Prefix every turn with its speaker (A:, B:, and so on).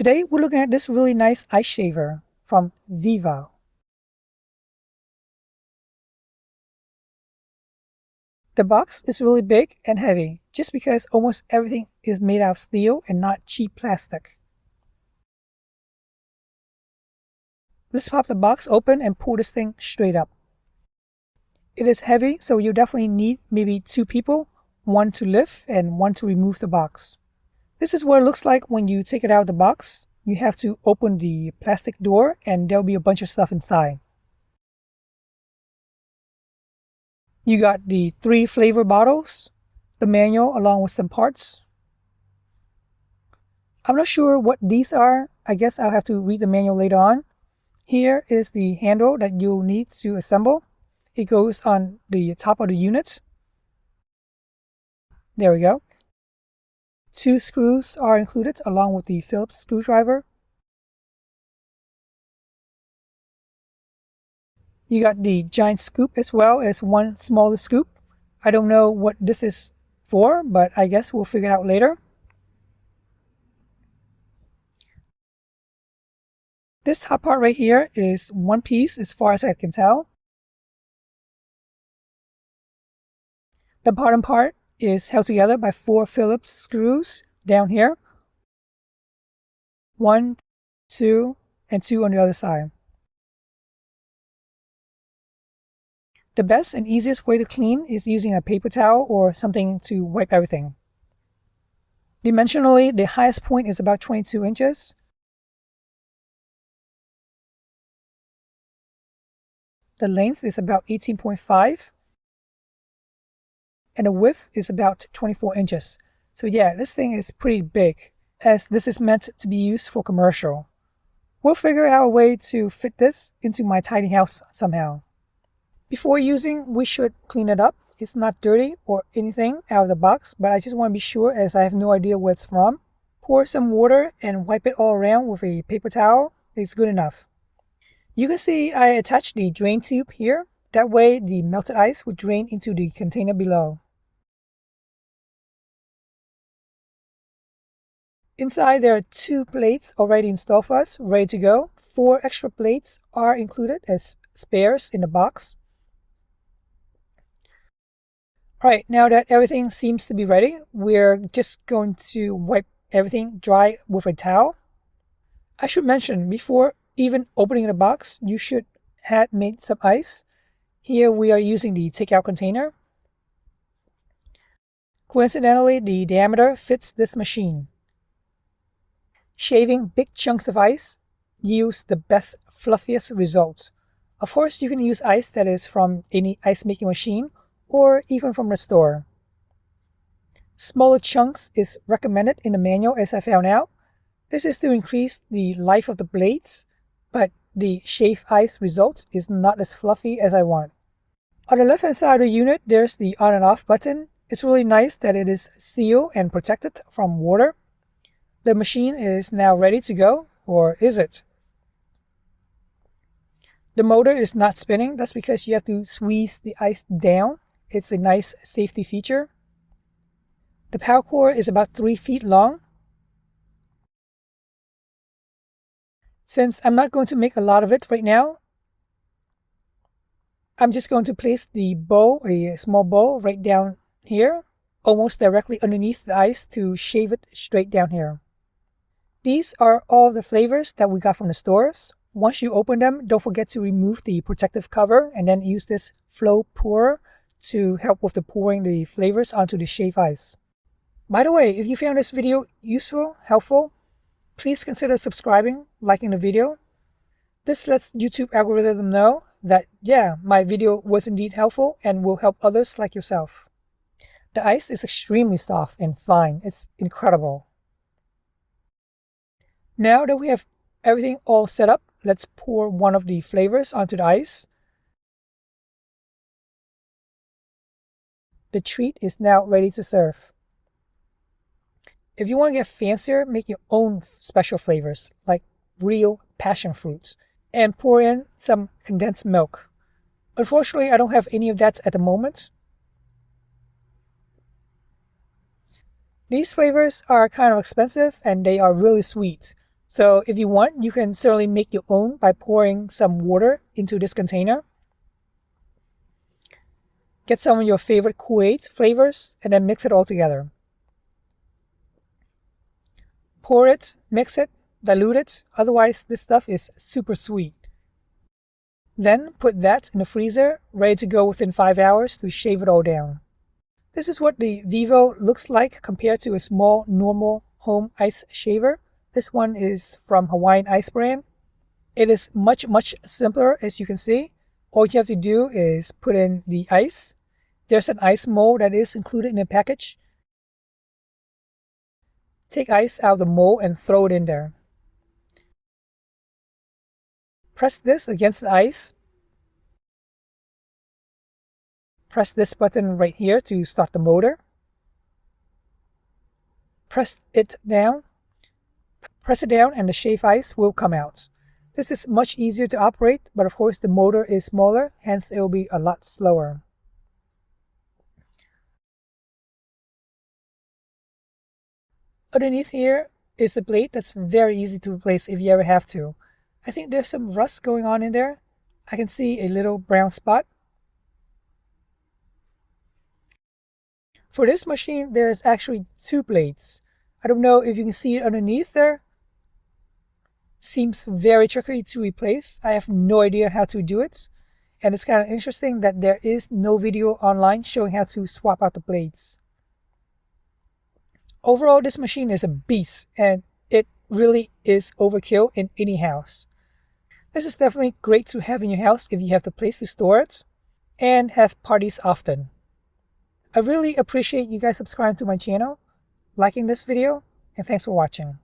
A: Today we're looking at this really nice ice shaver from Vevor. The box is really big and heavy just because almost everything is made out of steel and not cheap plastic. Let's pop the box open and pull this thing straight up. It is heavy, so you definitely need maybe 2 people, one to lift and one to remove the box. This is what it looks like when you take it out of the box. You have to open the plastic door and there'll be a bunch of stuff inside. You got the 3 flavor bottles, the manual along with some parts. I'm not sure what these are. I guess I'll have to read the manual later on. Here is the handle that you'll need to assemble. It goes on the top of the unit. There we go. 2 screws are included along with the Phillips screwdriver. You got the giant scoop as well as one smaller scoop. I don't know what this is for, but I guess we'll figure it out later. This top part right here is one piece as far as I can tell. The bottom part is held together by 4 Phillips screws down here. 1, 2, and 2 on the other side. The best and easiest way to clean is using a paper towel or something to wipe everything. Dimensionally, the highest point is about 22 inches. The length is about 18.5. And the width is about 24 inches. So yeah, this thing is pretty big, as this is meant to be used for commercial. We'll figure out a way to fit this into my tiny house somehow. Before using, we should clean it up. It's not dirty or anything out of the box, but I just want to be sure as I have no idea where it's from. Pour some water and wipe it all around with a paper towel. It's good enough. You can see I attached the drain tube here. That way the melted ice would drain into the container below. Inside there are 2 plates already installed for us, ready to go. 4 extra plates are included as spares in the box. Alright, now that everything seems to be ready, we're just going to wipe everything dry with a towel. I should mention, before even opening the box, you should have made some ice. Here we are using the takeout container. Coincidentally, the diameter fits this machine. Shaving big chunks of ice yields the best, fluffiest results. Of course, you can use ice that is from any ice making machine or even from the store. Smaller chunks is recommended in the manual, as I found out. This is to increase the life of the blades, but the shave ice result is not as fluffy as I want. On the left hand side of the unit, there's the on and off button. It's really nice that it is sealed and protected from water. The machine is now ready to go, or is it? The motor is not spinning. That's because you have to squeeze the ice down. It's a nice safety feature. The power cord is about 3 feet long. Since I'm not going to make a lot of it right now, I'm just going to place the bowl, a small bowl, right down here, almost directly underneath the ice to shave it straight down here. These are all the flavors that we got from the stores. Once you open them, don't forget to remove the protective cover and then use this flow pourer to help with the pouring the flavors onto the shave ice. By the way, if you found this video useful, helpful, please consider subscribing, liking the video. This lets YouTube algorithm know that, yeah, my video was indeed helpful and will help others like yourself. The ice is extremely soft and fine. It's incredible. Now that we have everything all set up, let's pour one of the flavors onto the ice. The treat is now ready to serve. If you want to get fancier, make your own special flavors, like real passion fruits, and pour in some condensed milk. Unfortunately, I don't have any of that at the moment. These flavors are kind of expensive and they are really sweet. So if you want, you can certainly make your own by pouring some water into this container. Get some of your favorite Kool-Aid flavors and then mix it all together. Pour it, mix it, dilute it, otherwise this stuff is super sweet. Then put that in the freezer, ready to go within 5 hours to shave it all down. This is what the Vevor looks like compared to a small normal home ice shaver. This one is from Hawaiian Ice brand. It is much simpler, as you can see. All you have to do is put in the ice. There's an ice mold that is included in the package. Take ice out of the mold and throw it in there. Press this against the ice. Press this button right here to start the motor. Press it down. Press it down and the shave ice will come out. This is much easier to operate, but of course the motor is smaller, hence it will be a lot slower. Underneath here is the blade that's very easy to replace if you ever have to. I think there's some rust going on in there. I can see a little brown spot. For this machine, there's actually 2 blades. I don't know if you can see it underneath there. Seems very tricky to replace. I have no idea how to do it. And it's kind of interesting that there is no video online showing how to swap out the blades. Overall, this machine is a beast, and it really is overkill in any house. This is definitely great to have in your house if you have the place to store it and have parties often. I really appreciate you guys subscribing to my channel, liking this video, and thanks for watching.